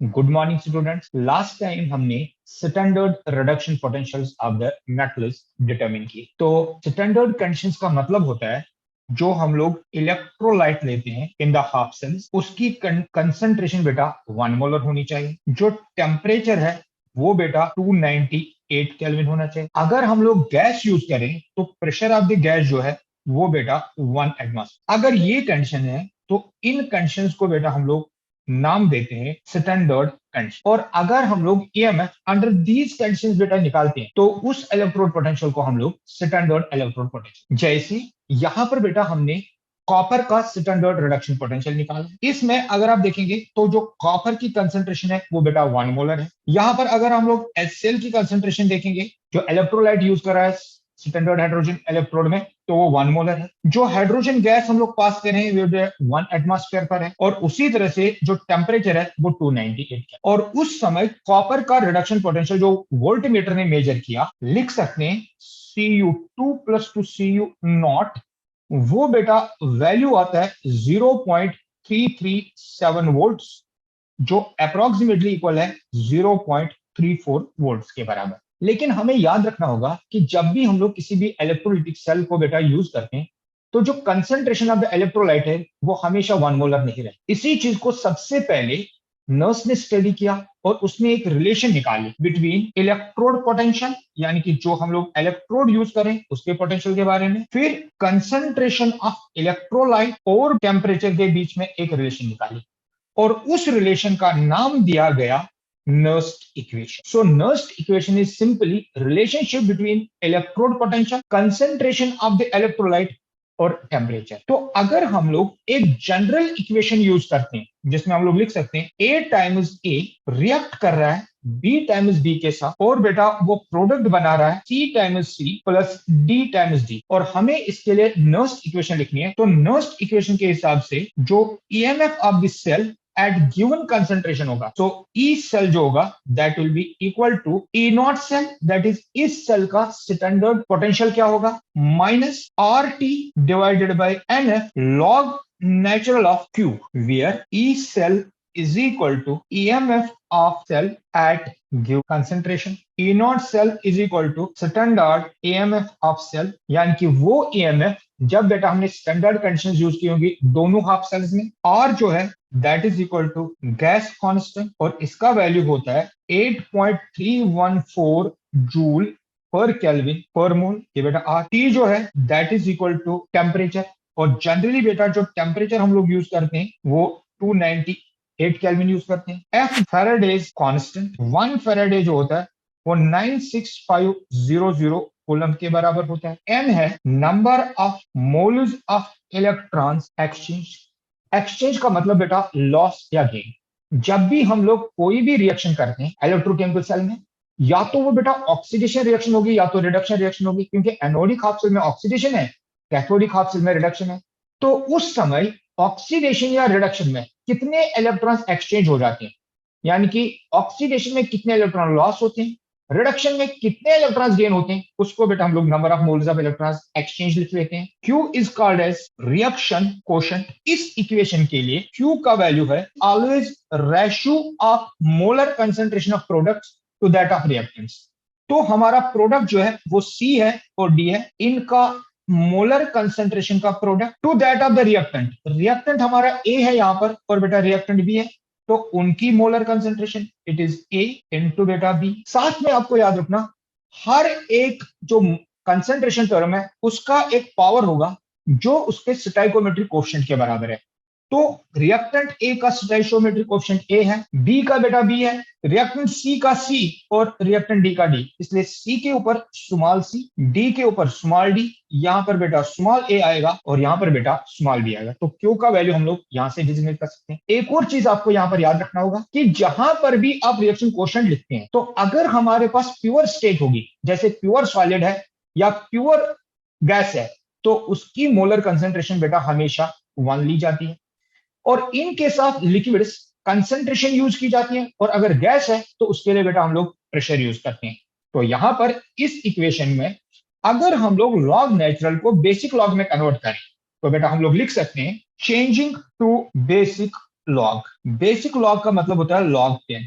Good morning students. Last time हमने standard reduction potentials of the metals determine किए। तो standard conditions का मतलब होता है जो हम लोग इलेक्ट्रोलाइट लेते हैं इन द हाफ सेल्स, उसकी कंसंट्रेशन बेटा 1 मोलर होनी चाहिए। जो टेम्परेचर है वो बेटा 298 केल्विन होना चाहिए। अगर हम लोग गैस यूज करें तो प्रेशर ऑफ द गैस जो है वो बेटा 1 एटमॉस्फेयर। अगर ये कंडीशन है तो इन कंडीशंस को बेटा हम लोग नाम देते हैं स्टैंडर्ड कंडीशन। और अगर हम लोग ईएमएफ अंडर दीज कंडीशंस बेटा निकालते हैं तो उस इलेक्ट्रोड पोटेंशियल को हम लोग स्टैंडर्ड इलेक्ट्रोड पोटेंशियल। जैसे यहां पर बेटा हमने कॉपर का स्टैंडर्ड रिडक्शन पोटेंशियल निकाला। इसमें अगर आप देखेंगे तो जो कॉपर की कंसंट्रेशन है वो बेटा 1 मोलर है। यहां पर अगर हम लोग HCl की कंसंट्रेशन देखेंगे, जो इलेक्ट्रोलाइट यूज कर रहा है स्टैंडर्ड हाइड्रोजन इलेक्ट्रोड में, तो वो 1 मोलर है। जो हाइड्रोजन गैस हम लोग पास कर रहे हैं वो 1 एटमॉस्फेयर पर है। और उसी तरह से जो टेम्परेचर है वो 298 है। और उस समय कॉपर का रिडक्शन पोटेंशियल जो वोल्टमीटर ने मेजर किया, लिख सकते हैं Cu2 plus two Cu not, वो बेटा वैल्यू आता है 0.337 वोल्ट्स, जो अप्रोक्सीमेटली इक्वल है 0.34 वोल्ट्स के बराबर। लेकिन हमें याद रखना होगा कि जब भी हम लोग किसी भी इलेक्ट्रोलिटिक सेल को बेटा यूज करते हैं तो जो कंसंट्रेशन ऑफ द इलेक्ट्रोलाइट है वो हमेशा 1 मोलर नहीं रहती। इसी चीज को सबसे पहले नर्स ने स्टडी किया और उसने एक रिलेशन निकाली बिटवीन इलेक्ट्रोड पोटेंशियल, यानी कि जो हम लोग इलेक्ट्रोड यूज करें उसके पोटेंशियल के बारे में, फिर कंसंट्रेशन ऑफ इलेक्ट्रोलाइट और टेम्परेचर के बीच में एक रिलेशन निकाली और उस रिलेशन का नाम दिया गया Nernst equation. So Nernst equation is simply relationship between electrode potential, concentration of the electrolyte और टेम्परेचर। तो अगर हम लोग एक जनरल इक्वेशन यूज करते हैं जिसमें हम लोग लिख सकते हैं A टाइम्स A रिएक्ट कर रहा है B टाइम्स B के साथ, और बेटा वो प्रोडक्ट बना रहा है C times C plus D times D, और हमें इसके लिए नर्स्ट इक्वेशन लिखनी है। तो नर्स्ट इक्वेशन के हिसाब से जो EMF of this cell at given concentration होगा, so E cell जो होगा that will be equal to E naught cell, that is इस सेल का स्टैंडर्ड पोटेंशियल क्या होगा, minus RT divided by NF log natural of Q, where E cell is equal to EMF of cell at given concentration. E naught cell is equal to standard EMF of cell, यानी कि वो EMF जब बेटा हमने standard conditions use की होंगी दोनों half sales में, और जो है that is equal to gas constant, और इसका वैल्यू होता है 8.314 जूल पर केल्विन पर मोल। ये बेटा आर टी जो है that is equal to temperature, और जनरली बेटा जो टेम्परेचर हम लोग यूज करते हैं वो 298 केल्विन यूज करते हैं। एफ फैराडेज कांस्टेंट, 1 फैराडे जो होता है वो 96500 कूलम के बराबर होता है। एन है number of moles of electrons exchange. Exchange का मतलब बेटा लॉस या गेन। जब भी हम लोग कोई भी रिएक्शन करते हैं इलेक्ट्रोकेमिकल सेल में, या तो वो बेटा ऑक्सीडेशन रिएक्शन होगी या तो रिडक्शन रिएक्शन होगी, क्योंकि एनोडिक हाफ सेल में ऑक्सीडेशन है, कैथोडिक हाफ सेल में रिडक्शन है। तो उस समय ऑक्सीडेशन या रिडक्शन में कितने इलेक्ट्रॉन्स एक्सचेंज हो जाते हैं, यानी कि ऑक्सीडेशन में कितने इलेक्ट्रॉन लॉस होते हैं, रिडक्शन में कितने इलेक्ट्रॉन्स गेन होते हैं, उसको बेटा हम लोग number of moles of electrons exchange लिख लेते हैं। Q is called as reaction quotient. इस इक्वेशन के लिए Q का वैल्यू है always ratio of molar concentration of products to that of reactants. तो हमारा प्रोडक्ट जो है वो C है और D है, इनका मोलर कंसंट्रेशन का product to that of the reactant. Reactant हमारा A है यहां पर और बेटा रिएक्टेंट B है, तो उनकी molar concentration it is A into बेटा B। साथ में आपको याद रखना हर एक जो कंसंट्रेशन टर्म है उसका एक पावर होगा जो उसके स्टोइकोमेट्रिक कोएफिशिएंट के बराबर है। तो रिएक्टेंट A का स्टोइकोमेट्रिक कोएफिशिएंट A है, B का बेटा B है, रिएक्टेंट C का C और रिएक्टेंट D का D, इसलिए C के ऊपर स्मॉल c, D के ऊपर स्मॉल d, यहां पर बेटा स्मॉल a आएगा और यहां पर बेटा स्मॉल b आएगा। तो Q का वैल्यू हम लोग यहां से डिजिग्नेट कर सकते हैं। एक और चीज आपको यहां पर याद रखना होगा कि जहां पर भी आप रिएक्शन कोएफिशिएंट लिखते हैं, तो अगर हमारे पास प्योर स्टेट होगी, जैसे प्योर सॉलिड है या प्योर गैस है, तो उसकी मोलर कंसंट्रेशन बेटा हमेशा 1 ली जाती है, और in case of liquids concentration use की जाती है, और अगर गैस है तो उसके लिए बेटा हम लोग प्रेशर यूज करते हैं। तो यहां पर इस इक्वेशन में अगर हम लोग लॉग नेचुरल को बेसिक लॉग में कन्वर्ट करें तो बेटा हम लोग लिख सकते हैं changing to basic log. Basic log का मतलब होता है log 10।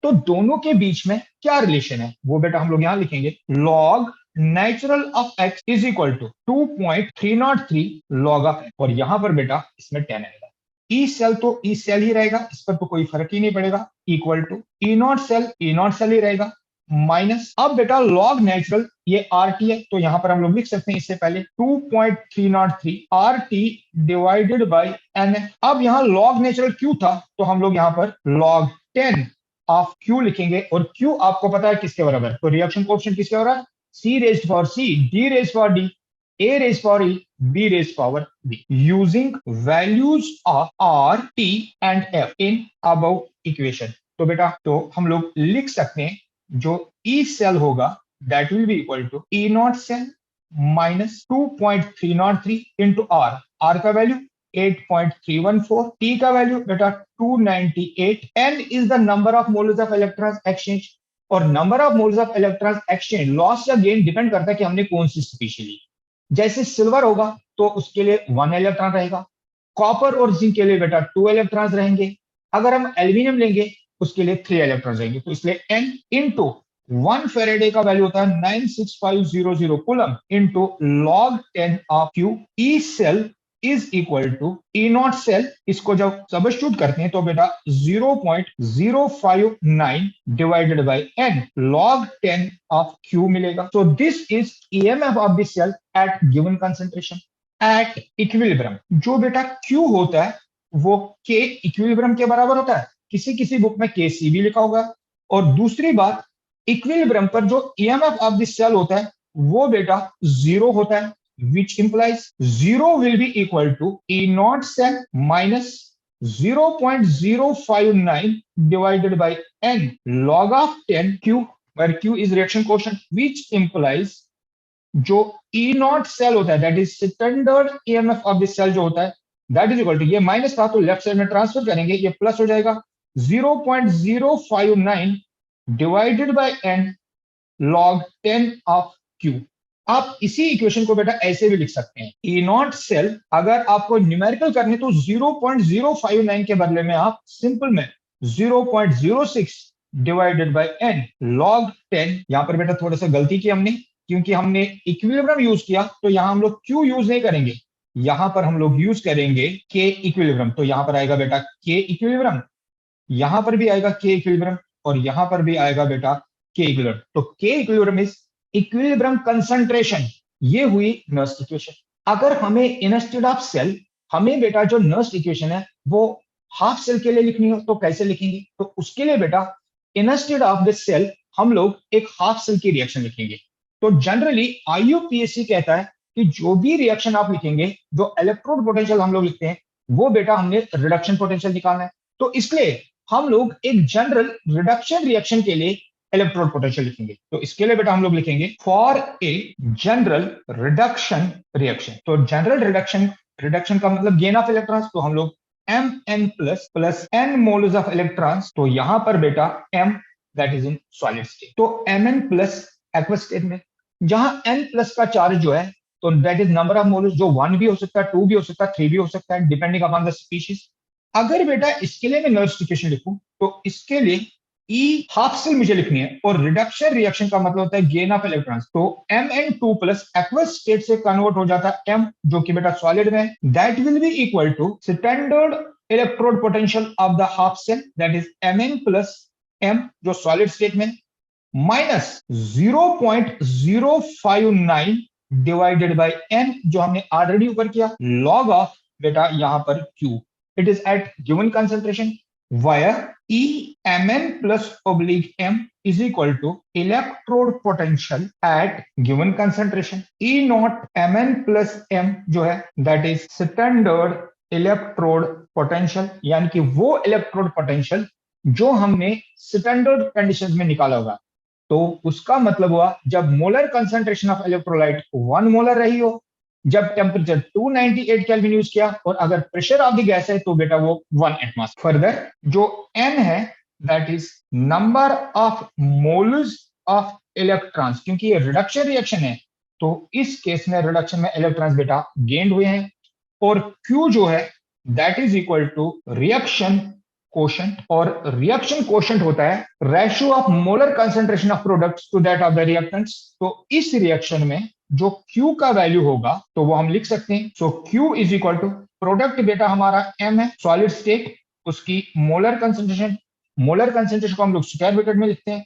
तो दोनों के बीच में क्या रिलेशन है वो बेटा हम लोग यहां लिखेंगे, log natural of x is equal to 2.303 log of x, और यहां पर बेटा इसमें 10 आएगा। ई सेल तो ई सेल ही रहेगा, इस पर तो कोई फर्क ही नहीं पड़ेगा, equal to E naught cell ही रहेगा, माइनस अब बेटा लॉग नेचुरल ये आर टी है, तो यहां पर हम लोग लिख सकते हैं इससे पहले 2.303 R T divided by n. अब यहां लॉग नेचुरल क्यू था, तो हम लोग यहां पर log 10 ऑफ क्यू लिखेंगे, और क्यू आपको पता है किसके बराबर है, तो रिएक्शन कोएफिशिएंट किसके बराबर है, C raised power C, D raised power D, A raised power E, B raised power B, using values of R T and F in above equation. तो बेटा तो हम लोग लिख सकते हैं जो ई सेल होगा that will be equal to E naught cell minus 2.303 into R, R का वैल्यू 8.314, टी का वैल्यू बेटा 298, N is the number of moles of electrons exchange, और number of moles of electrons exchange loss या gain depend करता है कि हमने कौन सी स्पीशीज ली। जैसे सिल्वर होगा तो उसके लिए 1 इलेक्ट्रॉन रहेगा, कॉपर और जिंक के लिए बेटा 2 इलेक्ट्रॉन्स रहेंगे, अगर हम एल्यूमिनियम लेंगे उसके लिए 3 इलेक्ट्रॉन रहेंगे। तो इसलिए एन इंटू 1 फेरेडे का वैल्यू होता है 96500 coulomb into log 10 of Q, E cell is equal to E naught cell, इसको जब सबस्टिट्यूट करते हैं तो बेटा 0.059 divided by N log 10 of Q मिलेगा। So this is EMF of this cell at given concentration at equilibrium. जो बेटा Q होता है वो के इक्विलिब्रियम के बराबर होता है, किसी किसी बुक में के सी भी लिखा होगा। और दूसरी बात, इक्विलिब्रियम पर जो ईएमएफ ऑफ दिस सेल होता है वो बेटा 0 होता है, which implies 0 will be equal to E naught cell minus 0.059 divided by N log of 10 Q, where Q is reaction quotient, which implies जो E naught cell होता है, that is standard EMF of this cell जो होता है, that is equal to, ये minus था तो left side में ट्रांसफर करेंगे, ये प्लस हो जाएगा 0.059 divided by N log 10 of Q। आप इसी इक्वेशन को बेटा ऐसे भी लिख सकते हैं, ई नॉट सेल अगर आपको न्यूमेरिकल करने तो 0.059 के बदले में आप सिंपल में 0.06 डिवाइडेड बाय एन log 10। यहां पर बेटा थोड़ा सा गलती की हमने, क्योंकि हमने इक्विलिब्रियम यूज किया, तो यहां हम लोग क्यू यूज नहीं करेंगे, यहां पर हम लोग यूज करेंगे के इक्विलिब्रियम। तो यहां पर आएगा बेटा के इक्विलिब्रियम, यहां पर भी आएगा के इक्विलिब्रियम, और यहां पर भी आएगा बेटा के इक्विलिब्रियम। तो के इक्विलिब्रियम इज इक्विलिब्रियम कंसंट्रेशन, ये हुई नर्स्ट इक्वेशन। अगर हमें इंस्टेड ऑफ सेल, हमें बेटा जो नर्स्ट इक्वेशन है वो हाफ सेल के लिए लिखनी हो तो कैसे लिखेंगे, तो उसके लिए बेटा इंस्टेड ऑफ द सेल हम लोग एक हाफ सेल की रिएक्शन लिखेंगे। तो जनरली आईयूपीएससी कहता है कि जो भी रिएक्शन आप लिखेंगे, जो इलेक्ट्रोड पोटेंशियल हम लोग लिखते हैं वो बेटा हमने रिडक्शन पोटेंशियल निकालना है। तो इसलिए हम लोग एक जनरल रिडक्शन रिएक्शन के लिए इलेक्ट्रोड पोटेंशियल लिखेंगे। तो इसके लिए बेटा हम लोग लिखेंगे for a general reduction reaction. तो जनरल रिडक्शन, रिडक्शन का मतलब गेन ऑफ इलेक्ट्रॉन्स, तो हम लोग M N plus plus N moles of electrons. तो यहां पर बेटा M that is in solid state, तो M N plus aqueous state में, जहां एन प्लस का चार्ज जो है तो that is number of moles, जो 1 भी हो सकता है, 2 भी हो सकता है, 3 भी हो सकता है, डिपेंडिंग अपॉन द स्पीशीज। अगर बेटा इसके लिए मैं नर्स्ट इक्वेशन लिखूं तो इसके लिए ई हाफ सेल मुझे लिखनी है, और रिडक्शन रिएक्शन का मतलब होता है गेन ऑफ इलेक्ट्रॉन्स। तो Mn2 प्लस एक्वस स्टेट से कन्वर्ट हो जाता है M, जो कि बेटा सॉलिड में, that will be equal to standard electrode potential of the half cell, that is Mn plus M जो सॉलिड स्टेट में, माइनस 0.059 डिवाइडेड बाय N जो हमने ऑलरेडी ऊपर किया, लॉग ऑफ बेटा यहां पर Q, it is at given concentration where Emn plus oblique M is equal to electrode potential at given concentration. E naught Mn plus M जो है that is standard electrode potential, यानी कि वो electrode potential जो हमने standard conditions में निकाला होगा। तो उसका मतलब हुआ जब molar concentration of electrolyte 1 molar रही हो, जब टेम्परेचर 298 केल्विन यूज किया, और अगर प्रेशर ऑफ द गैस है तो बेटा वो 1 एटमॉस्फेयर। फर्दर जो n है that is number of moles of electrons, क्योंकि ये रिडक्शन रिएक्शन है तो इस केस में रिडक्शन में इलेक्ट्रॉन्स बेटा गेन्ड हुए हैं, और Q जो है that is equal to reaction quotient, और रिएक्शन कोशेंट होता है ratio of molar concentration of products to that of the reactants. तो इस रिएक्शन में जो Q का वैल्यू होगा तो वो हम लिख सकते हैं, so Q is equal to product बेटा हमारा M है सॉलिड स्टेट, उसकी मोलर कंसंट्रेशन को हम लोग स्क्वायर ब्रैकेट में लिखते हैं,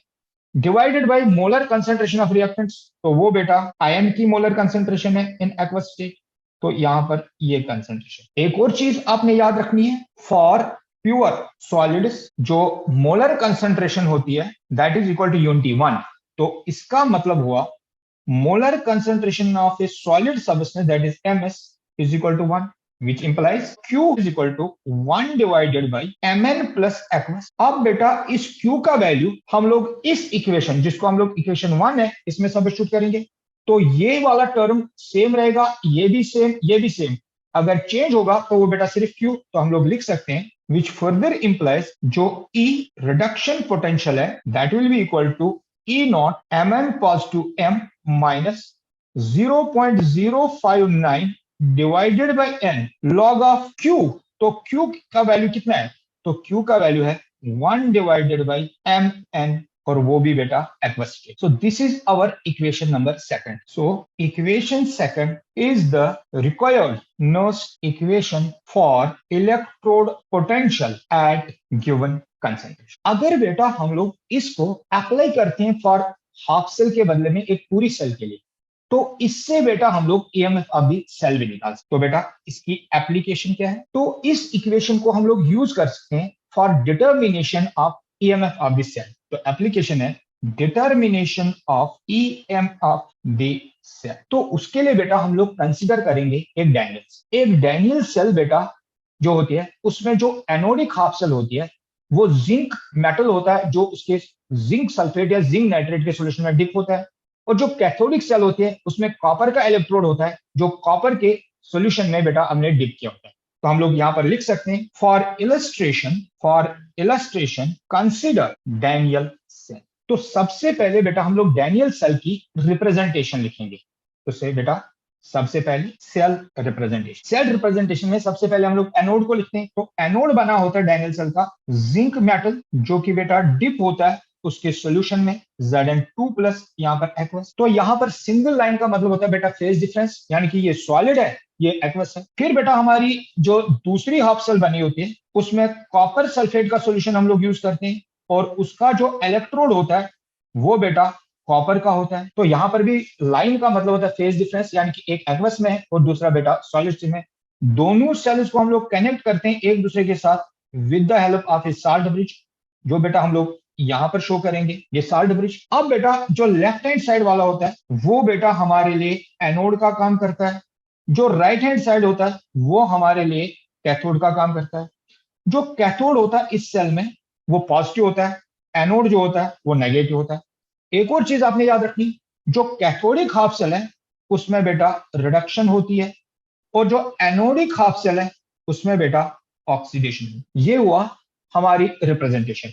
divided by molar concentration of reactants, तो वो बेटा आयन की मोलर कंसंट्रेशन है इन एक्वस स्टेट, तो यहां पर ये कंसंट्रेशन। एक और चीज आपने याद रखनी है, फॉर प्योर सॉलिड्स जो मोलर कंसंट्रेशन होती है that is equal to unity 1, तो इसका मतलब हुआ molar concentration of a solid substance that is ms is equal to 1, which implies q is equal to 1 divided by mn plus aqueous। अब बेटा इस q का वैल्यू हम लोग इस इक्वेशन, जिसको हम लोग इक्वेशन 1 है, इसमें सब्स्टिट्यूट करेंगे, तो ये वाला टर्म सेम रहेगा, ये भी सेम, ये भी सेम। अगर चेंज होगा तो वो बेटा सिर्फ q, तो हम लोग लिख सकते हैं which further implies जो E रिडक्शन पोटेंशियल है that will be equal to E naught mn positive m minus 0.059 divided by n log of q। तो q का वैल्यू कितना है, तो q का वैल्यू है 1 डिवाइडेड बाय mn, और वो भी बेटा aqueous state. So this is our equation number second. So equation second is the required Nernst equation for electrode potential at given concentration. अगर बेटा हम लोग इसको अप्लाई करते हैं फॉर हाफ सेल के बदले में एक पूरी सेल के लिए, तो इससे बेटा हम लोग ईएमएफ ऑफ द सेल भी निकाल सकते। तो बेटा इसकी एप्लीकेशन क्या है, तो इस इक्वेशन को हम लोग यूज कर सकते हैं for determination of EMF of the cell. तो एप्लीकेशन है determination of EM of the cell. तो उसके लिए बेटा हम लोग कंसीडर करेंगे एक डैनियल सेल बेटा जो होती है, उसमें जो एनोडिक हाफ सेल होती है वो जिंक मेटल होता है, जो उसके जिंक सल्फेट या जिंक नाइट्रेट के सॉल्यूशन में डिप होता है, और जो कैथोडिक सेल होती है उसमें कॉपर का इलेक्ट्रोड होता है, जो कॉपर के सॉल्यूशन में बेटा हमने डिप किया होता है। तो हम लोग यहां पर लिख सकते हैं for illustration consider Daniell cell. तो सबसे पहले बेटा हम लोग डैनियल सेल की रिप्रेजेंटेशन लिखेंगे। तो से बेटा सबसे पहले सेल रिप्रेजेंटेशन में सबसे पहले हम लोग एनोड को लिखते हैं। तो एनोड बना होता है डैनियल सेल का जिंक मेटल, जो कि बेटा डिप होता है उसके सॉल्यूशन में Zn2 प्लस यहाँ पर एक्वस। तो यहाँ पर सिंगल लाइन का मतलब होता है बेटा फेज डिफरेंस, यानी कि ये सॉलिड है, ये एक्वस है। फिर बेटा हमारी जो दूसरी हाफ सेल बनी होती है उसमें कॉपर सल्फेट का सॉल्यूशन हम लोग यूज करते हैं, और उसका जो इलेक्ट्रोड होता है वो बेटा कॉपर का होता है। तो यहां पर भी लाइन का मतलब होता है फेज डिफरेंस, यानी कि एक एक्वस में है और दूसरा बेटा सॉलिड में। दोनों सेल्स को हम लोग कनेक्ट करते हैं एक दूसरे के साथ with the help of A salt bridge, जो बेटा हम लोग यहां पर शो करेंगे, ये साल्ट ब्रिज। अब बेटा जो लेफ्ट हैंड साइड वाला होता है वो बेटा हमारे लिए एनोड का काम करता है, जो राइट हैंड साइड होता है वो हमारे लिए कैथोड का काम करता है। जो कैथोड होता है इस सेल में वो पॉजिटिव होता है, एनोड जो होता है वो नेगेटिव होता है। एक और चीज आपने याद रखनी, जो कैथोडिक हाफ सेल है उसमें बेटा रिडक्शन होती है, और जो एनोडिक हाफ सेल है उसमें बेटा ऑक्सीडेशन। ये हुआ हमारी रिप्रेजेंटेशन।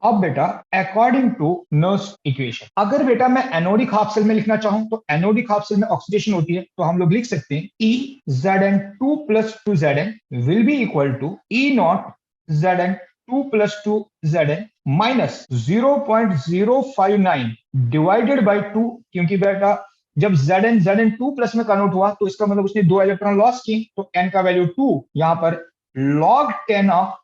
अब बेटा अकॉर्डिंग टू नर्स इक्वेशन, अगर बेटा मैं एनोडिक हाफ सेल में लिखना चाहूं तो एनोडिक हाफ सेल में ऑक्सीडेशन होती है, तो हम लोग लिख सकते हैं E Zn2 plus 2 Zn will be equal to E naught Zn2 plus 2 Zn minus 0.059 divided by 2, क्योंकि बेटा जब Zn2 प्लस में कन्वर्ट हुआ तो इसका मतलब उसने 2 इलेक्ट्रॉन लॉस की, तो n का वैल्यू 2, यहां पर log 10 of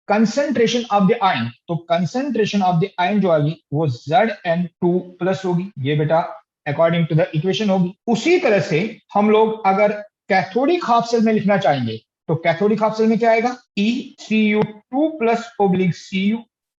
concentration of the ion. तो कंसेंट्रेशन ऑफ द आयन जो आएगी वो Zn2 प्लस होगी, ये बेटा अकॉर्डिंग टू द इक्वेशन होगी। उसी तरह से हम लोग अगर कैथोडिक हाफ सेल में लिखना चाहेंगे तो कैथोडिक हाफ सेल में क्या आएगा, ECU2 plus oblique Cu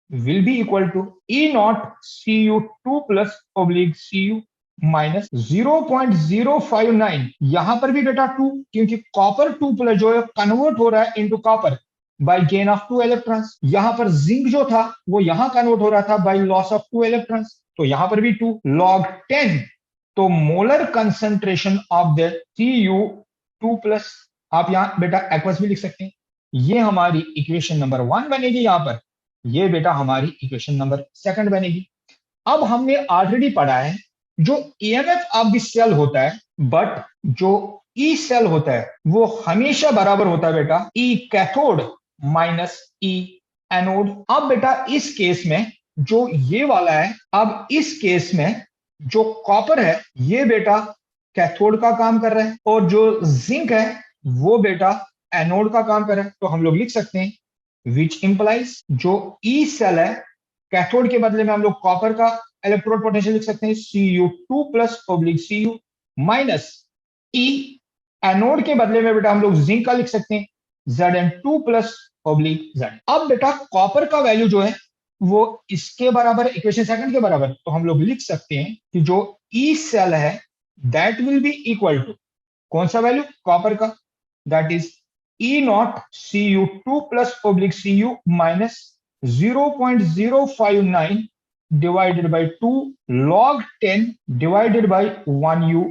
will be equal to E naught Cu2 plus oblique Cu minus 0.059, यहां पर भी बेटा 2, क्योंकि कॉपर 2 प्लस जो है कन्वर्ट हो रहा है into copper by gain of 2 electrons. यहां पर जिंक जो था वो यहां कन्वर्ट हो रहा था बाय लॉस ऑफ 2 इलेक्ट्रॉन्स, तो यहां पर भी 2 log 10। तो molar concentration of the Cu2 plus, आप यहां बेटा एक्वस भी लिख सकते हैं। ये हमारी इक्वेशन नंबर 1 बनेगी, यहां पर ये बेटा हमारी इक्वेशन नंबर 2 बनेगी। अब हमने ऑलरेडी पढ़ा है जो ईएमएफ ऑफ द सेल होता है, बट जो ई सेल होता है वो हमेशा बराबर होता है बेटा ई कैथोड माइनस ई एनोड। अब बेटा इस केस में जो ये वाला है, अब इस केस में जो कॉपर है ये बेटा कैथोड का काम कर रहा है और जो जिंक है वो बेटा एनोड का काम कर रहा है। तो हम लोग लिख सकते हैं विच इंप्लाइज जो ई सेल है कैथोड के बदले में हम लोग कॉपर का इलेक्ट्रोड पोटेंशियल लिख सकते हैं Cu2 plus oblique Cu minus E anode के बदले में बेटा हम लोग जिंक का लिख सकते हैं Zn2 प्लस ऑब्लिक Zn। अब बेटा कॉपर का वैल्यू जो है वो इसके बराबर, इक्वेशन सेकंड के बराबर, तो हम लोग लिख सकते हैं कि जो ई सेल है that will be equal to कौन सा वैल्यू कॉपर का, that is E naught Cu2 plus oblique Cu minus 0.059 divided by 2 log 10 divided by 1u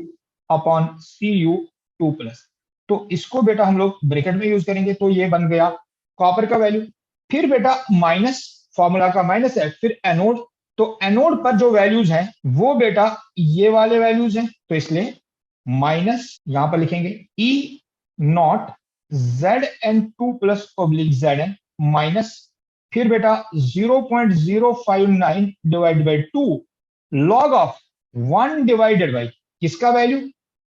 upon Cu2 plus. तो इसको बेटा हम लोग ब्रैकेट में यूज करेंगे तो ये बन गया कॉपर का वैल्यू। फिर बेटा माइनस, फॉर्मूला का माइनस है, फिर एनोड, तो एनोड पर जो वैल्यूज हैं वो बेटा ये वाले वैल्यूज हैं, तो इसलिए माइनस यहां पर लिखेंगे E naught Zn2 plus oblique Zn minus, फिर बेटा 0.059 divide by 2 log of 1 divided by किसका वैल्यू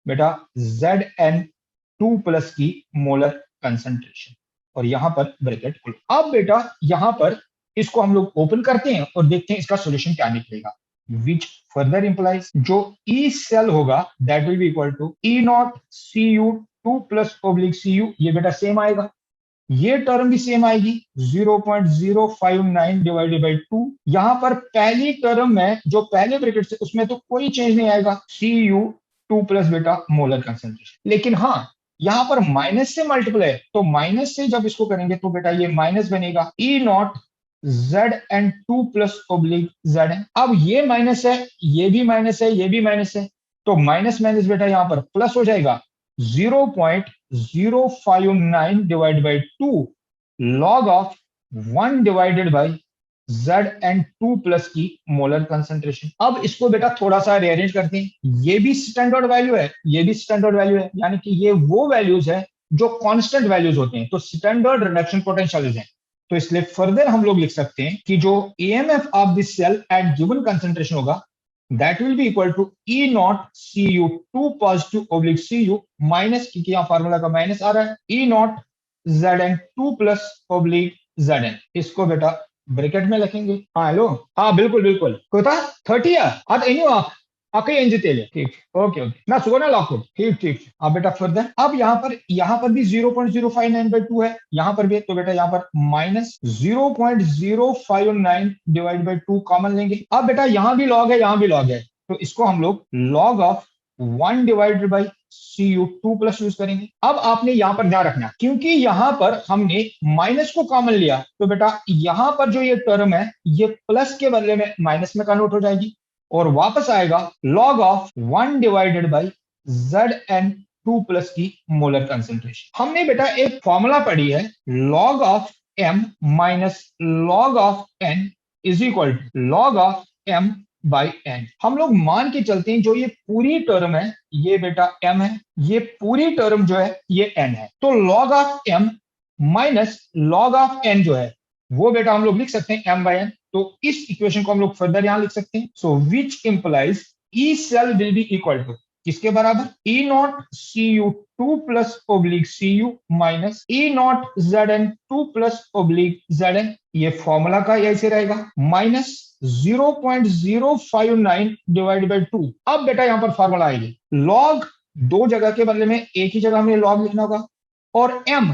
बेटा Zn2 प्लस की मोलर कंसंट्रेशन, और यहां पर ब्रैकेट खोलो। अब बेटा यहां पर इसको हम लोग ओपन करते हैं और देखते हैं इसका सॉल्यूशन क्या निकलेगा। विच फर्दर इंप्लाइज जो ई सेल होगा that will be equal to E naught Cu2 plus oblique Cu, ये बेटा सेम आएगा, ये टर्म भी सेम आएगी 0.059 डिवाइडेड बाई 2। यहां पर पहली टर्म में जो पहले ब्रैकेट से उसमें तो कोई चेंज नहीं आएगा Cu2 प्लस बेटा मोलर कंसंट्रेशन, लेकिन हाँ यहां पर माइनस से मल्टीप्लाई है तो माइनस से जब इसको करेंगे तो बेटा ये माइनस बनेगा E naught Zn2 plus oblique Zn। अब ये माइनस है, ये भी माइनस है, ये भी माइनस है, तो माइनस माइनस बेटा यहां पर प्लस हो जाएगा 0.059 divide by 2 log of 1 divided by Zn2 plus की मोलर कंसंट्रेशन। अब इसको बेटा थोड़ा सा रीअरेंज करते हैं, ये भी स्टैंडर्ड वैल्यू है, ये भी स्टैंडर्ड वैल्यू है, यानी कि ये वो वैल्यूज है जो कांस्टेंट वैल्यूज होते हैं, तो स्टैंडर्ड रिडक्शन पोटेंशियल है। तो इसलिए फर्दर हम लोग लिख सकते हैं कि जो EMF of this cell at given concentration होगा that will be equal to E naught Cu2 positive oblique Cu minus, क्योंकि यहाँ फार्मूला का माइनस आ रहा है, E naught Zn2 plus oblique Zn। इसको बेटा ब्रैकेट में लिखेंगे। हाँ हेलो, हाँ बिल्कुल बिल्कुल, कोता 30 आता एनी आप आके एंजितेले, ठीक ओके ओके ना सुगो ना लाखो, ठीक ठीक। अब बेटा फर्दर, अब यहाँ पर भी 0.059/2 है, यहाँ पर भी, तो बेटा यहाँ पर माइनस 0.059 डिवाइड बाई 2 कॉमन लेंगे। अब बेटा यहाँ भी लॉग है, यहाँ भी लॉग है, तो इसको हम लोग log of 1 divided by Cu2 plus use करेंगे। अब आपने यहां पर ध्यान रखना, क्योंकि यहां पर हमने माइनस को कॉमन लिया तो बेटा यहां पर जो ये टर्म है ये प्लस के बदले में माइनस में कन्वर्ट हो जाएगी और वापस आएगा log of 1 divided by Zn2 plus की मोलर कंसंट्रेशन। हमने बेटा एक फॉर्मूला पढ़ी है log of m minus log of n is equal to log of m by n। हम लोग मान के चलते हैं जो ये पूरी टर्म है ये बेटा m है, ये पूरी टर्म जो है ये n है, तो log of m minus log of n जो है वो बेटा हम लोग लिख सकते हैं m बाई n। तो इस इक्वेशन को हम लोग फर्दर यहां लिख सकते हैं, so which implies E cell will be equal to किसके बराबर E naught Cu2 plus oblique Cu minus E naught Zn2 plus oblique Zn। ये फॉर्मूला का ऐसे रहेगा माइनस 0.059 डिवाइड बाई 2। अब बेटा यहां पर फॉर्मूला आएगी लॉग, दो जगह के बदले में एक ही जगह हमें लॉग लिखना होगा, और m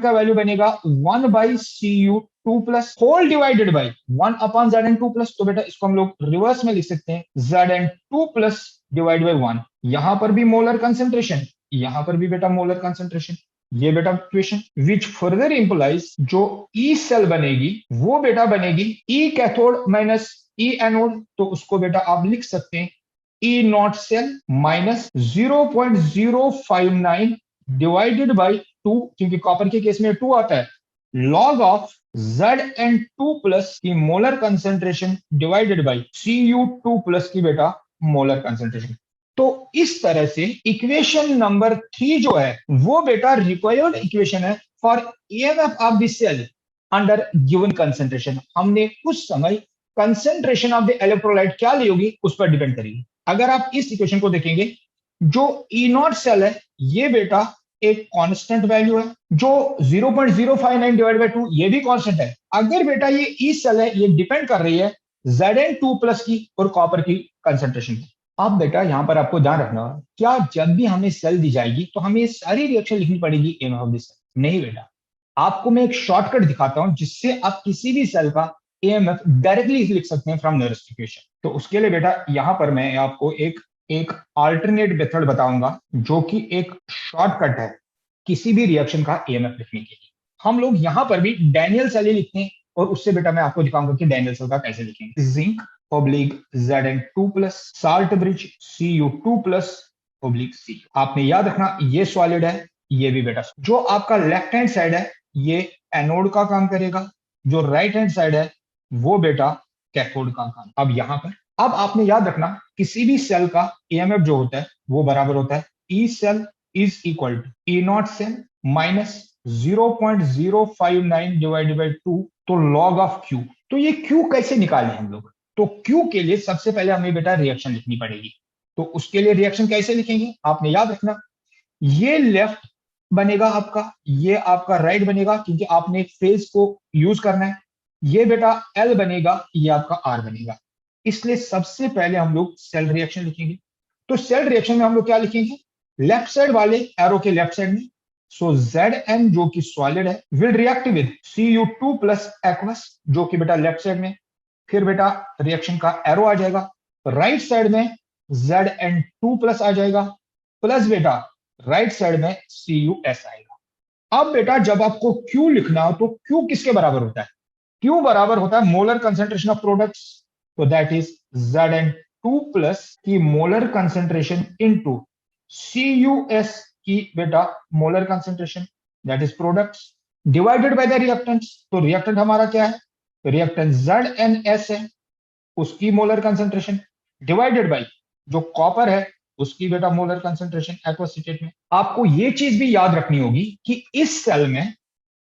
का वैल्यू बनेगा 1 by Cu2 plus whole divided by 1 upon Zn2 plus. तो बेटा इसको हम लोग रिवर्स में लिख सकते हैं Zn2 प्लस डिवाइड बाई 1। यहां पर भी मोलर कंसेंट्रेशन, यहां पर भी बेटा मोलर कंसेंट्रेशन, ये बेटा इक्वेशन विच फर्दर इंप्लाइज जो ई सेल बनेगी वो बेटा बनेगी E cathode minus E anode, तो उसको बेटा आप लिख सकते हैं E naught cell minus 0.059 divided by 2, क्योंकि कॉपर के केस में 2 आता है, लॉग ऑफ Zn2 प्लस की molar concentration divided by Cu2 plus की बेटा मोलर कंसेंट्रेशन। तो इस तरह से इक्वेशन नंबर 3 जो है वो बेटा रिक्वायर्ड इक्वेशन है for EMF of the cell under given concentration. हमने उस समय कंसेंट्रेशन ऑफ द इलेक्ट्रोलाइट क्या ली होगी उस पर डिपेंड करेगी। अगर आप इस इक्वेशन को देखेंगे, जो ई नॉट सेल है ये बेटा एक कांस्टेंट वैल्यू है, जो 0.059 डिवाइड बाय 2 ये भी कांस्टेंट है। अगर बेटा ये ई सेल है ये डिपेंड कर रही है Zn2 प्लस की और कॉपर की कंसेंट्रेशन की। अब बेटा यहां पर आपको ध्यान रखना, क्या जब भी हमें सेल दी जाएगी तो हमें सारी रिएक्शन लिखनी पड़ेगी एम ऑफ दिस सेल? नहीं बेटा, आपको मैं एक शॉर्टकट दिखाता हूं जिससे आप किसी भी सेल का एएमएफ डायरेक्टली लिख सकते हैं फ्रॉम नियरेस्ट इक्वेशन। तो उसके लिए बेटा यहां पर मैं आपको एक एक अल्टरनेट मेथड बताऊंगा जो कि एक शॉर्टकट है किसी भी रिएक्शन का एएमएफ लिखने के लिए। हम लोग यहां पर भी डैनियल सेल ही लिखते हैं और उससे बेटा मैं आपको दिखाऊंगा कि डैनियल सेल का कैसे लिखेंगे। Zinc oblique Zn2 plus salt bridge Cu2 plus oblique Cu। आपने याद रखना ये सॉलिड है, ये भी बेटा। जो आपका लेफ्ट हैंड साइड है ये एनोड का काम करेगा, जो राइट हैंड साइड है वो बेटा कैथोड का काम। अब यहां पर अब आपने याद रखना किसी भी सेल का ईएमएफ जो होता है वो बराबर होता है E cell is equal to E naught cell minus 0.059 divided by 2 तो लॉग ऑफ क्यू। तो ये क्यू कैसे निकालें हम लोग? तो क्यू के लिए सबसे पहले हमें बेटा रिएक्शन लिखनी पड़ेगी। तो उसके लिए रिएक्शन कैसे लिखेंगे आपने याद रखना, ये लेफ्ट बनेगा आपका, ये आपका राइट बनेगा क्योंकि आपने फेज को यूज करना है। ये बेटा एल बनेगा, ये आपका आर बनेगा। इसलिए सबसे पहले हम लोग सेल रिएक्शन लिखेंगे। तो सेल रिएक्शन में हम लोग क्या लिखेंगे, लेफ्ट साइड वाले एरो के लेफ्ट साइड में, सो Zn जो कि सॉलिड है will react with Cu2 plus aqueous जो कि बेटा लेफ्ट साइड में। फिर बेटा रिएक्शन का एरो आ जाएगा, राइट साइड में Zn2 प्लस आ जाएगा, प्लस बेटा राइट साइड में CuS आएगा। अब बेटा जब आपको Q लिखना हो तो Q किसके बराबर होता है? Q बराबर होता है मोलर कंसेंट्रेशन ऑफ प्रोडक्ट्स, तो दैट इज Zn2 प्लस की मोलर कंसेंट्रेशन इनटू CuS की बेटा molar concentration that is products divided by the reactants. तो रिएक्टेंट हमारा क्या है, रिएक्टेंट ZnS है उसकी मोलर कंसेंट्रेशन डिवाइडेड बाय जो कॉपर है उसकी बेटा मोलर कंसेंट्रेशन एक्वस स्टेट में। आपको ये चीज भी याद रखनी होगी कि इस सेल में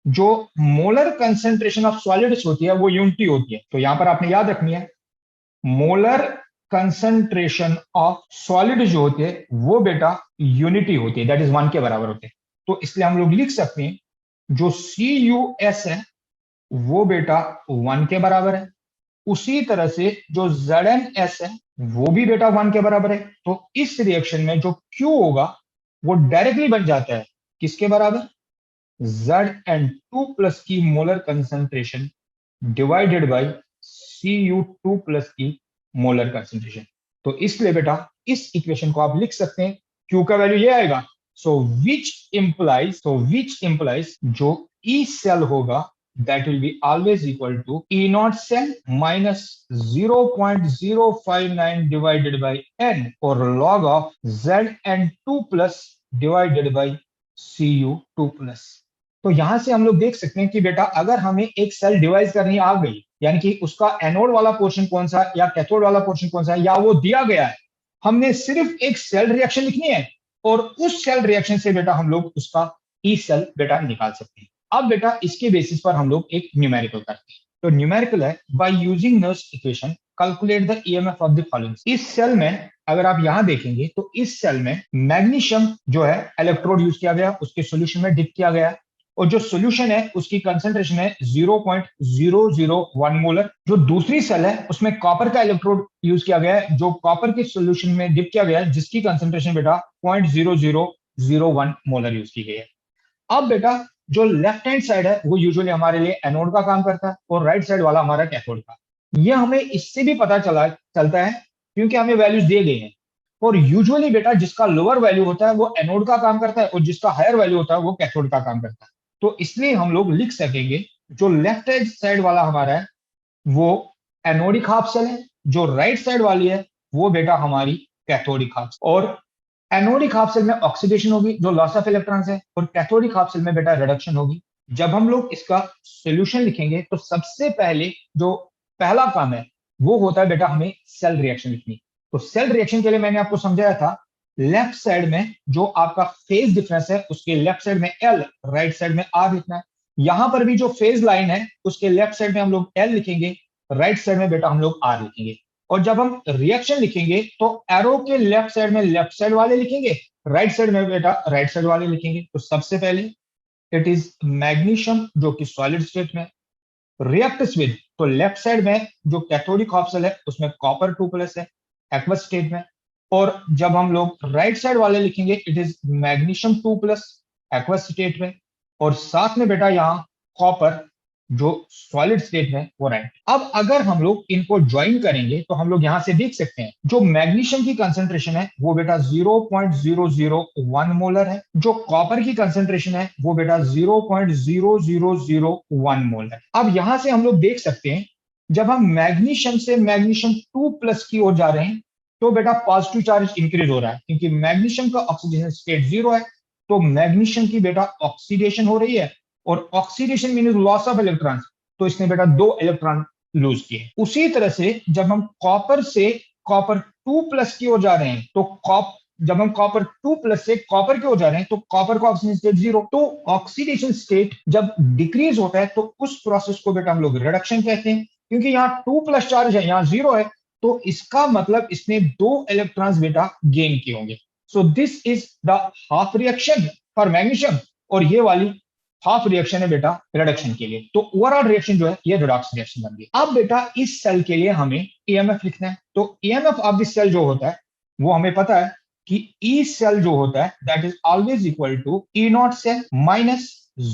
जो मोलर कंसेंट्रेशन ऑफ सॉलिड्स होती है वो यूनिटी होती है। तो यहां पर आपने याद रखनी है मोलर कंसेंट्रेशन ऑफ सॉलिड जो होती है वो बेटा यूनिटी होती है, दैट इज 1 के बराबर होते हैं। तो इसलिए हम लोग लिख सकते हैं जो CuS है वो बेटा 1 के बराबर है, उसी तरह से जो Zns है वो भी बेटा 1 के बराबर है। तो इस रिएक्शन में जो Q होगा वो डायरेक्टली बन जाता है किसके बराबर, Zn2 प्लस की molar concentration divided by Cu2 plus की मोलर कंसेंट्रेशन। तो इसलिए बेटा इस इक्वेशन को आप लिख सकते हैं, Q का वैल्यू ये आएगा, सो विच इंप्लाइज जो ई सेल होगा that will be always equal to E naught cell minus 0.059 divided by N or log of Zn2 plus divided by Cu2 plus। तो यहां से हम लोग देख सकते हैं कि बेटा अगर हमें एक सेल डिवाइड करनी आ गई, यानी कि उसका एनोड वाला पोर्शन कौन सा या कैथोड वाला पोर्शन कौन सा है या वो दिया गया है, हमने सिर्फ एक सेल रिएक्शन लिखनी है और उस सेल रिएक्शन से बेटा हम लोग उसका ई सेल बेटा निकाल सकते हैं। अब बेटा इसके बेसिस पर हम लोग एक न्यूमेरिकल करते हैं। तो न्यूमेरिकल है by using Nernst equation calculate the EMF of the following. इस सेल में अगर आप यहां देखेंगे तो इस सेल में मैग्नीशियम जो है इलेक्ट्रोड यूज किया गया, उसके सॉल्यूशन में डिप किया गया और जो सॉल्यूशन है उसकी कंसेंट्रेशन है 0.001 मोलर। जो दूसरी सेल है उसमें कॉपर का इलेक्ट्रोड यूज किया गया है, जो कॉपर के सॉल्यूशन में डिप किया गया है, जिसकी कंसेंट्रेशन बेटा 0.0001 मोलर यूज की गई है। अब बेटा जो लेफ्ट हैंड साइड है वो यूजुअली हमारे लिए एनोड का काम करता है और राइट साइड वाला हमारा कैथोड का। ये हमें इससे भी पता चलता है क्योंकि हमें वैल्यूज दिए गए हैं और यूजुअली बेटा जिसका लोअर वैल्यू होता है वो एनोड का काम करता है और जिसका हायर वैल्यू होता है वो कैथोड का काम करता है। तो इसलिए हम लोग लिख सकेंगे जो लेफ्ट हैंड साइड वाला हमारा है वो एनोडिक हाफ सेल है, जो राइट साइड वाली है वो बेटा हमारी कैथोडिक हाफ। और एनोडिक हाफ सेल में ऑक्सीडेशन होगी जो लॉस ऑफ इलेक्ट्रॉन्स है और कैथोडिक हाफ सेल में बेटा रिडक्शन होगी। जब हम लोग इसका सॉल्यूशन लिखेंगे तो सबसे पहले जो पहला काम है वो होता है बेटा हमें सेल रिएक्शन लिखनी। तो सेल रिएक्शन के लिए मैंने आपको समझाया था, लेफ्ट साइड में जो आपका फेज डिफरेंस है उसके लेफ्ट साइड में एल, राइट साइड में आर लिखना है। यहां पर भी जो फेज लाइन है उसके लेफ्ट साइड में हम लोग एल लिखेंगे, राइट साइड में बेटा हम लोग आर लिखेंगे। और जब हम रिएक्शन लिखेंगे तो एरो के लेफ्ट साइड में लेफ्ट साइड वाले लिखेंगे, राइट साइड में बेटा राइट साइड वाले लिखेंगे। तो सबसे पहले इट इज मैग्नीशियम जो कि सॉलिड स्टेट में रिएक्ट्स विद, तो लेफ्ट साइड में जो कैथोडिक ऑप्शनल है उसमें कॉपर 2+ है एक्वस स्टेट में। और जब हम लोग राइट साइड वाले लिखेंगे it is magnesium 2+ aqueous state में, और साथ में बेटा यहाँ कॉपर जो सॉलिड स्टेट में वो राइट। अब अगर हम लोग इनको ज्वाइन करेंगे तो हम लोग यहां से देख सकते हैं जो मैग्नीशियम की कंसेंट्रेशन है वो बेटा 0.001 मोलर है, जो कॉपर की कंसेंट्रेशन है वो बेटा 0.0001 मोलर है। अब यहां से हम लोग देख सकते हैं जब हम मैग्नीशियम से मैग्नीशियम 2+ की ओर जा रहे हैं तो बेटा पॉजिटिव चार्ज इंक्रीज हो रहा है, क्योंकि मैग्नीशियम का ऑक्सीडेशन स्टेट 0 है, तो मैग्नीशियम की बेटा ऑक्सीडेशन हो रही है, और oxidation mean loss of electron, तो इसने बेटा 2 इलेक्ट्रॉन लूज किए। उसी तरह से जब हम कॉपर से कॉपर 2+ की ओर जा रहे हैं तो जब हम कॉपर 2+ से कॉपर की ओर जा रहे हैं तो कॉपर का ऑक्सीजन स्टेट 0, तो ऑक्सीडेशन स्टेट जब डिक्रीज होता है तो उस प्रोसेस को बेटा हम लोग रिडक्शन कहते हैं, क्योंकि यहाँ 2+ चार्ज है, यहाँ 0 है, तो इसका मतलब इसने 2 इलेक्ट्रॉन्स बेटा गेन किए होंगे। सो this is the half reaction for magnesium, और ये वाली हाफ रिएक्शन है बेटा रिडक्शन के लिए। तो ओवरऑल रिएक्शन जो है ये रिडॉक्स रिएक्शन बन गई। अब बेटा इस सेल के लिए हमें ईएमएफ लिखना है, तो ईएमएफ ऑफ दिस सेल जो होता है वो हमें पता है कि ई सेल जो होता है that is always equal to E naught cell minus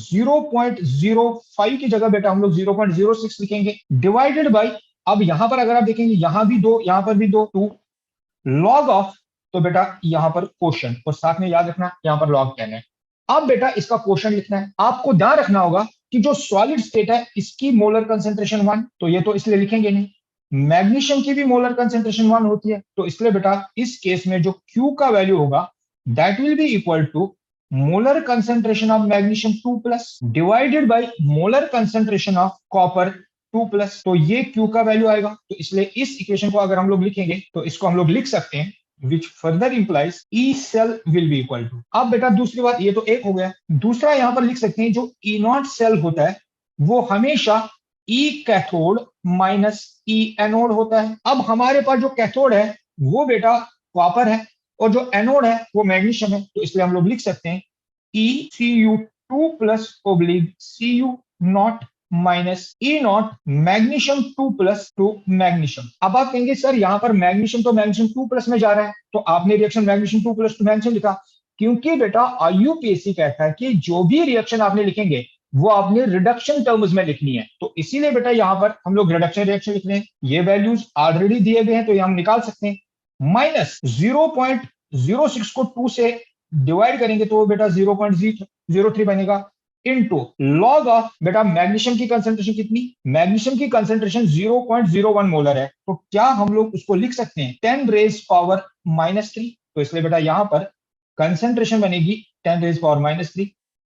0.05 की जगह बेटा हम लोग 0.06 लिखेंगे, डिवाइडेड बाई, अब यहां पर अगर आप देखेंगे यहां भी 2 यहां पर भी 2, 2 लॉग ऑफ, तो बेटा यहां पर क्वोशंट, और साथ में याद रखना यहां पर लॉग 10 है। अब बेटा इसका क्वोशंट लिखना है, आपको ध्यान रखना होगा कि जो सॉलिड स्टेट है इसकी मोलर कंसेंट्रेशन 1, तो ये तो इसलिए लिखेंगे नहीं। मैग्नीशियम की भी मोलर कंसेंट्रेशन 1 होती है, तो इसलिए बेटा इस केस में जो Q का वैल्यू होगा that will be equal to molar concentration of magnesium 2+ divided by molar concentration of copper 2+, तो ये Q का वैल्यू आएगा। तो इसलिए इस इक्वेशन को अगर हम लोग लिखेंगे तो इसको हम लोग लिख सकते हैं which further implies E cell will be equal to, अब बेटा दूसरी बात, ये तो एक हो गया, दूसरा यहां पर लिख सकते हैं जो E नॉट सेल होता है वो हमेशा E cathode minus E anode होता है। अब हमारे पास जो कैथोड है वो बेटा कॉपर है और जो एनोड है वो मैग्नीशियम है, तो इसलिए हम लोग लिख सकते हैं ECU2+ CU not minus E not magnesium 2+ to magnesium. अब आप कहेंगे सर यहां पर मैग्नीशियम तो मैग्नीशियम 2+ में जा रहा है, तो आपने रिएक्शन मैग्नीशियम 2+ टू मैग्नीशियम लिखा, क्योंकि बेटा आईयूपीएससी कहता है कि जो भी रिएक्शन आपने लिखेंगे वो आपने रिडक्शन टर्म्स में लिखनी है, तो इसीलिए बेटा यहां पर हम लोग रिडक्शन रिएक्शन लिख रहे हैं। ये वैल्यूज ऑलरेडी दिए गए हैं तो ये हम निकाल सकते हैं, माइनस 0.06 को 2 से डिवाइड करेंगे तो बेटा 0.03 बनेगा, इनटू लॉग ऑफ बेटा मैग्नीशियम की कंसेंट्रेशन कितनी, मैग्नीशियम की कंसेंट्रेशन 0.01 मोलर है, तो क्या हम लोग उसको लिख सकते हैं 10 रेज पावर -3, तो इसलिए बेटा यहां पर कंसेंट्रेशन बनेगी 10 raise power -3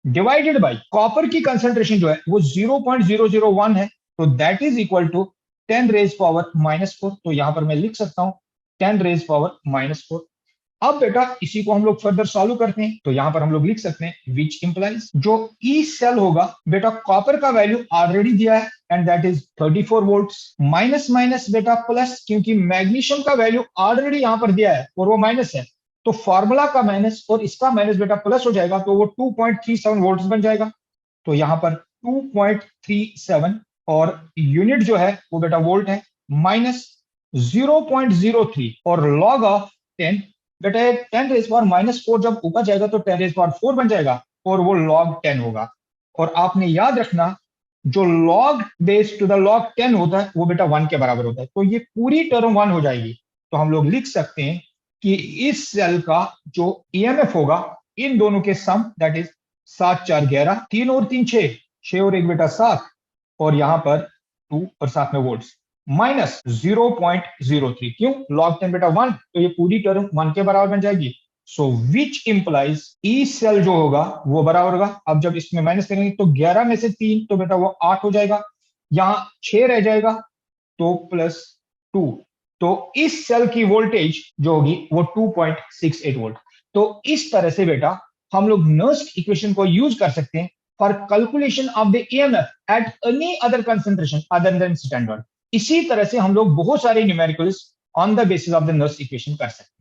divided by copper की कंसेंट्रेशन जो है वो 0.001 है, तो that is equal to 10 raise power -4, तो यहां पर मैं लिख सकता हूं 10 रेज पावर -4। अब बेटा इसी को हम लोग फर्दर सॉल्व करते हैं, तो यहां पर हम लोग लिख सकते हैं विच इंप्लाइज जो ई सेल होगा बेटा कॉपर का वैल्यू ऑलरेडी दिया है and that is 34 volts, minus minus बेटा प्लस, क्योंकि मैग्नीशियम का वैल्यू ऑलरेडी यहां पर दिया है और वो माइनस है, तो फॉर्मूला का माइनस और इसका माइनस बेटा प्लस हो जाएगा, तो वो 2.37 वोल्ट्स बन जाएगा। तो यहां पर 2.37 और यूनिट जो है वो बेटा वोल्ट है, माइनस 0.03 और लॉग ऑफ 10, बेटा 10 रेज पावर -4 जब ऊपर जाएगा तो 10 रेज पावर 4 बन जाएगा और वो log 10 होगा। और आपने याद रखना जो log base to the log 10 होता है वो बेटा 1 के बराबर होता है, तो ये पूरी टर्म 1 हो जाएगी। तो हम लोग लिख सकते हैं कि इस सेल का जो ईएमएफ होगा इन दोनों के सम दैट इज 7 4 11, 3 और 3 6, 6 और 1 बेटा 7, और यहां पर 2 और साथ में वोल्ट्स, माइनस 0.03, क्यों log 10 बेटा 1, तो ये पूरी टर्म 1 के बराबर बन जाएगी। सो विच इंप्लाइज ई सेल जो होगा वो बराबर होगा, अब जब इसमें माइनस करेंगे तो 11 में से 3 तो बेटा वो 8 हो जाएगा, यहां 6 रह जाएगा तो +2, तो इस सेल की वोल्टेज जो होगी वो 2.68 वोल्ट। तो इस तरह से बेटा हम लोग नर्स्ट इक्वेशन को यूज कर सकते हैं for calculation of the EMF at any other concentration other than standard. इसी तरह से हम लोग बहुत सारे numericals on the basis of the Nernst equation कर सकते हैं।